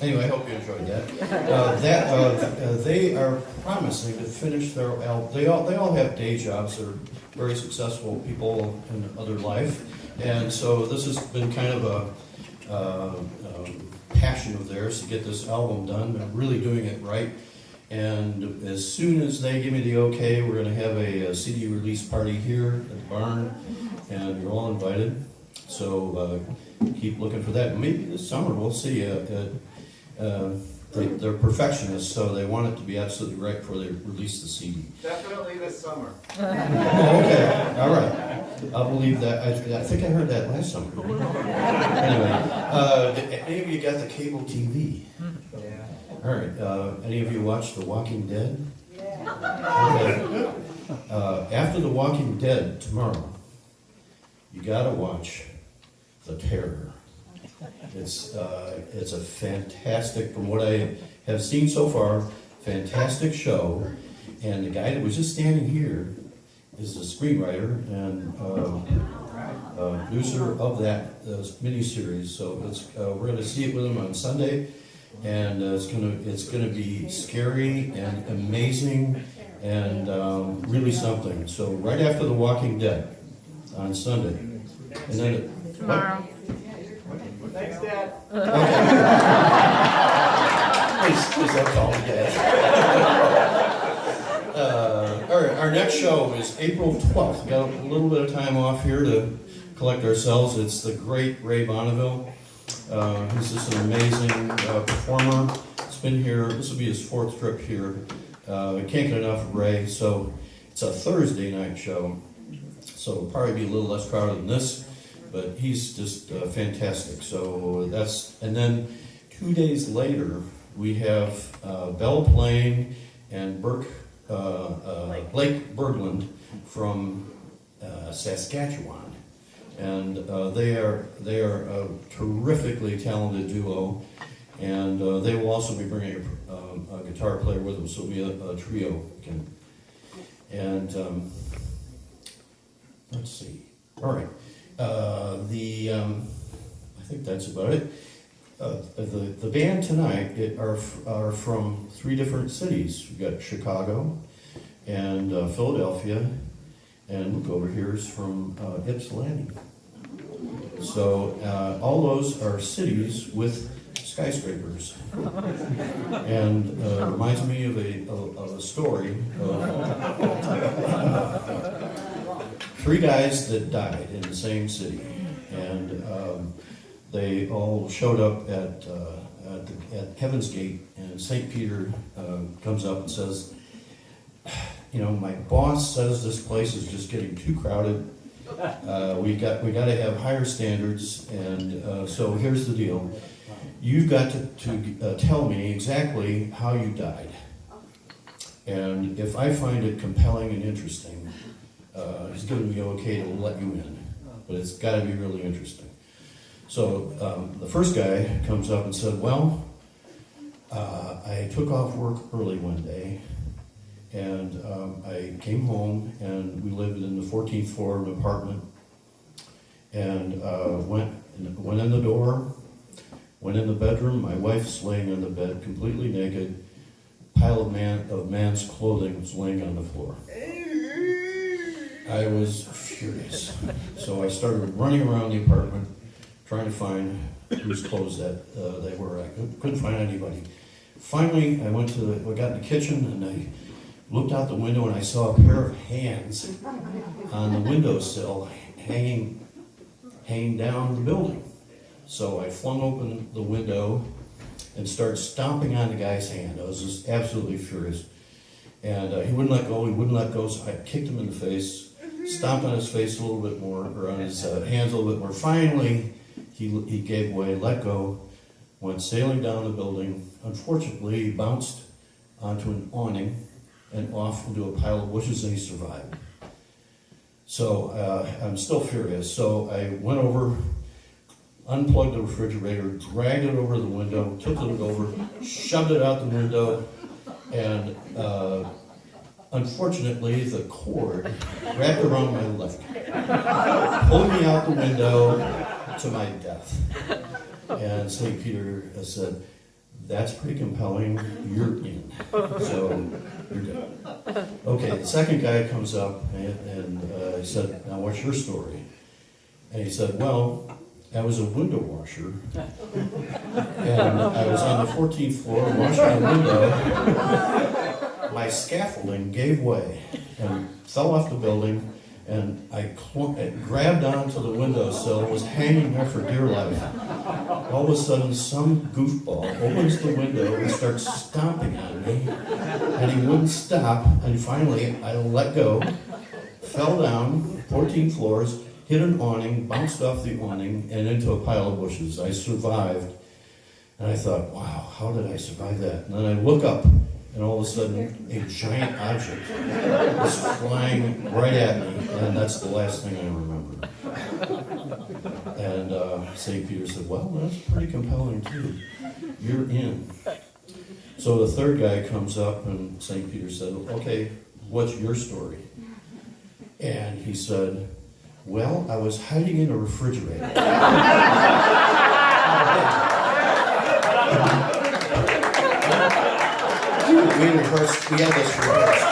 Anyway, I hope you enjoyed that. They are promising to finish their album. They all have day jobs. They're very successful people in other life, and so this has been kind of a passion of theirs to get this album done. They're really doing it right. And as soon as they give me the okay, we're going to have a CD release party here at the barn, and you're all invited. So keep looking for that. Maybe this summer we'll see. They're perfectionists, so they want it to be absolutely right before they release the CD. Definitely this summer. Oh, okay, all right. I'll believe that. I think I heard that last summer. Anyway, any of you got the cable TV? Yeah. All right. Any of you watch The Walking Dead? Yeah. Okay. After The Walking Dead tomorrow, you got to watch The Terror. It's a fantastic, from what I have seen so far, fantastic show. And the guy that was just standing here is the screenwriter and producer of that miniseries. So we're going to see it with him on Sunday, and it's gonna be scary and amazing and really something. So right after The Walking Dead on Sunday, and then Tomorrow. Thanks, Dad. Okay. Please don't call me Dad. All right, our next show is April 12th. We got a little bit of time off here to collect ourselves. It's the great Ray Bonneville. He's just an amazing performer. He's been here, this will be his 4th trip here. We can't get enough of Ray, so it's a Thursday night show. So it'll probably be a little less crowded than this, but he's just fantastic. So and then 2 days later, we have Belle Plain and Lake Bergland from Saskatchewan, and they are a terrifically talented duo, and they will also be bringing a guitar player with them, so it'll be a trio again. And let's see. All right. I think that's about it. The band tonight are from 3 different cities. We've got Chicago and Philadelphia, and look over here is from Ypsilanti. So all those are cities with skyscrapers, and reminds me of a story of 3 guys that died in the same city, and they all showed up at Heaven's Gate, and St. Peter comes up and says, my boss says this place is just getting too crowded. We got to have higher standards, and so here's the deal. You've got to tell me exactly how you died, and if I find it compelling and interesting, he's going to be okay to let you in, but it's got to be really interesting. So the first guy comes up and said, well, I took off work early one day, and I came home, and we lived in the 14th floor of an apartment, and went in the door, went in the bedroom. My wife's laying on the bed, completely naked. Pile of man's clothing was laying on the floor. I was furious. So I started running around the apartment, trying to find whose clothes that they were. I couldn't find anybody. Finally, I got in the kitchen, and I looked out the window, and I saw a pair of hands on the windowsill hanging down the building. So I flung open the window and started stomping on the guy's hand. I was just absolutely furious. And he wouldn't let go, so I kicked him in the face, stomped on his face a little bit more, or on his hands a little bit more. Finally, he gave way, let go, went sailing down the building. Unfortunately, he bounced onto an awning and off into a pile of bushes, and he survived. So I'm still furious. So I went over, unplugged the refrigerator, dragged it over the window, tilted it over, shoved it out the window, and unfortunately the cord wrapped around my left, pulled me out the window to my death. And St. Peter said, that's pretty compelling, you're in. So, you're good. Okay, the second guy comes up and he said, now what's your story? And he said, well, I was a window washer, and I was on the 14th floor washing a window. My scaffolding gave way and fell off the building, and I grabbed onto the windowsill, was hanging there for dear life. All of a sudden, some goofball opens the window and starts stomping on me, and he wouldn't stop, and finally I let go, fell down 14 floors, hit an awning, bounced off the awning, and into a pile of bushes. I survived, and I thought, wow, how did I survive that? And then I look up, and all of a sudden, a giant object was flying right at me, and that's the last thing I remember. And St. Peter said, well, that's pretty compelling, too. You're in. So the third guy comes up, and St. Peter said, okay, what's your story? And he said, well, I was hiding in a refrigerator. We had this rehearsed.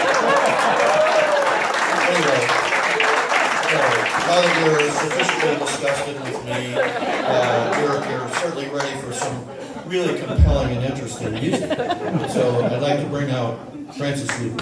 Anyway, now that you're sufficiently disgusted with me, you're certainly ready for some really compelling and interesting music. So I'd like to bring out Francis Luke.